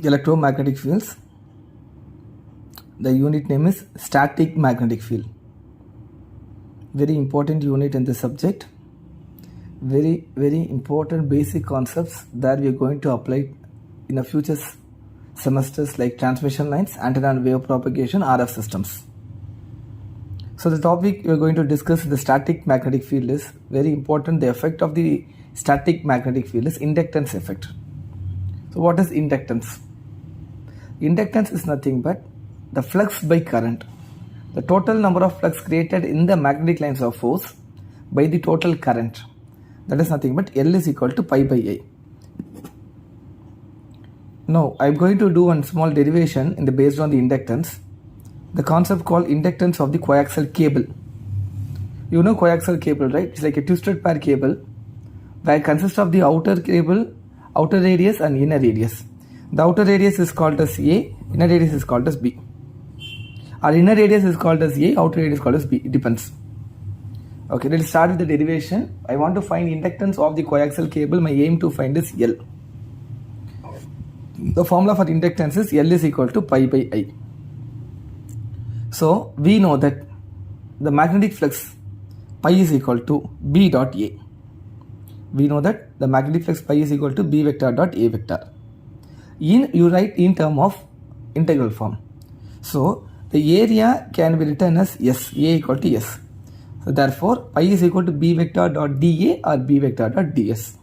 electromagnetic fields. The unit name is static magnetic field. Very important unit in this subject. Very important basic concepts that we are going to apply in the future semesters like transmission lines, antenna and wave propagation, RF systems. So the topic we are going to discuss the static magnetic field is very important. The effect of the static magnetic field is inductance effect. So what is inductance? Inductance is nothing but the flux by current. The total number of flux created in the magnetic lines of force by the total current. That is nothing but L is equal to pi by I. Now I am going to do one small derivation based on the inductance. The concept called inductance of the coaxial cable. You know coaxial cable, right? It's like a twisted pair cable where it consists of the outer cable, outer radius and inner radius. The outer radius is called as A, inner radius is called as B. Our inner radius is called as A, outer radius is called as B. It depends. Okay, let's start with the derivation. I want to find inductance of the coaxial cable. My aim to find is L. The formula for inductance is L is equal to pi by I. So we know that the magnetic flux pi is equal to B dot A. We know that the magnetic flux pi is equal to B vector dot A vector. You write in term of integral form. So the area can be written as S, A equal to S. So therefore pi is equal to B vector dot dA or B vector dot ds.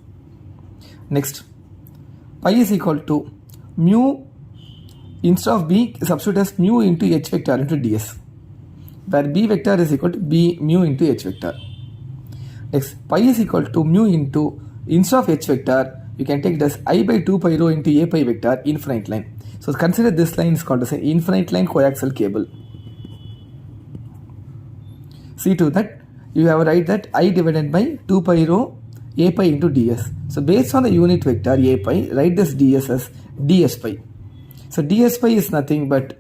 Next, pi is equal to mu, instead of B substitute as mu into H vector into ds, where B vector is equal to B mu into H vector. Next, pi is equal to mu into, instead of H vector you can take it as I by 2 pi rho into A pi vector, infinite line. So consider this line is called as an infinite line coaxial cable. See to that you have write that I divided by 2 pi rho A pi into ds. So based on the unit vector A pi, write this ds as ds pi. So ds pi is nothing but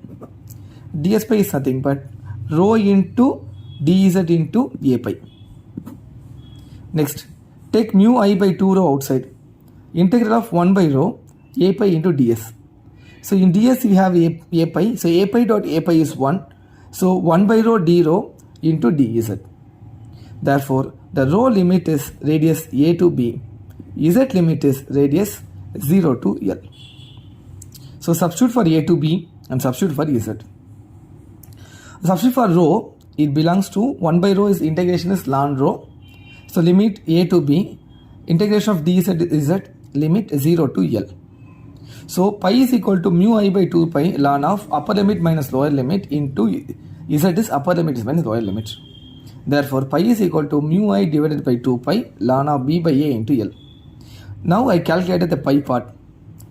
rho into dz into A pi. Next, take mu I by 2 rho outside. Integral of 1 by rho A pi into ds. So in ds we have A pi. So A pi dot A pi is 1. So 1 by rho d rho into dz. Therefore the rho limit is radius A to B. Z limit is radius 0 to L. So substitute for A to B and substitute for Z. Substitute for rho, it belongs to 1 by rho is integration is ln rho. So limit A to B, integration of dz is Z, limit 0 to L. So pi is equal to mu I by 2 pi ln of upper limit minus lower limit into Z is upper limit minus lower limit. Therefore pi is equal to mu I divided by 2 pi ln of B by A into L. Now I calculated the pi part,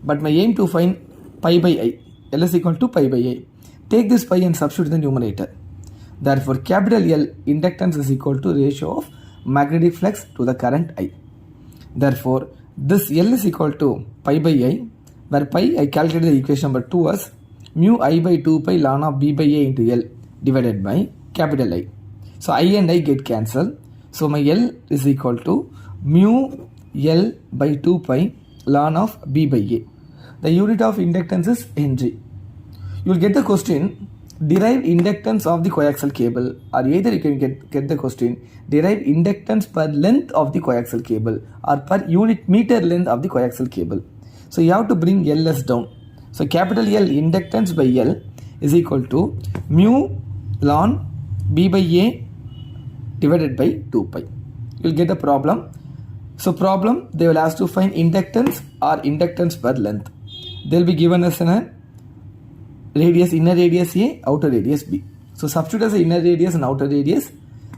but my aim to find pi by I. L is equal to pi by I. Take this pi and substitute in the numerator. Therefore capital L inductance is equal to ratio of magnetic flux to the current I. Therefore this L is equal to pi by I, where pi I calculated the equation number 2 as mu I by 2 pi ln of B by A into L divided by capital I. So I and I get cancelled. So my L is equal to mu L by 2 pi ln of B by A. The unit of inductance is Henry. You will get the question, derive inductance of the coaxial cable, or either you can get the question, derive inductance per length of the coaxial cable or per unit meter length of the coaxial cable. So you have to bring LS down. So capital L inductance by L is equal to mu ln B by A divided by 2 pi. You will get the problem. So problem, they will ask to find inductance or inductance per length. They will be given as a radius, inner radius A, outer radius B. So substitute as the inner radius and outer radius.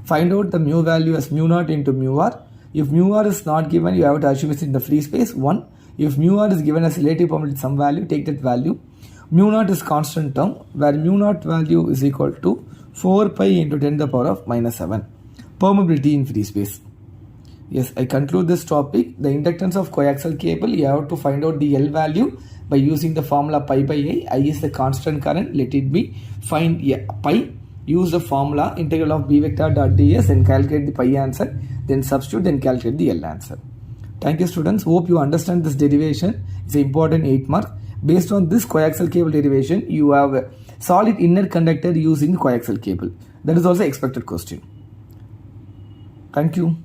Find out the mu value as mu naught into mu r. If mu r is not given, you have to assume it in the free space 1. If mu r is given as relative permeability some value, take that value. Mu naught is constant term, where mu naught value is equal to 4 pi into 10 to the power of minus 7. Permeability in free space. Yes, I conclude this topic. The inductance of coaxial cable, you have to find out the L value by using the formula pi by I. I is the constant current, let it be. Find pi, use the formula integral of B vector dot ds and calculate the pi answer, then substitute, then calculate the L answer. Thank you students. Hope you understand this derivation. It's an important 8 mark. Based on this coaxial cable derivation, you have a solid inner conductor using the coaxial cable. That is also expected question. Thank you.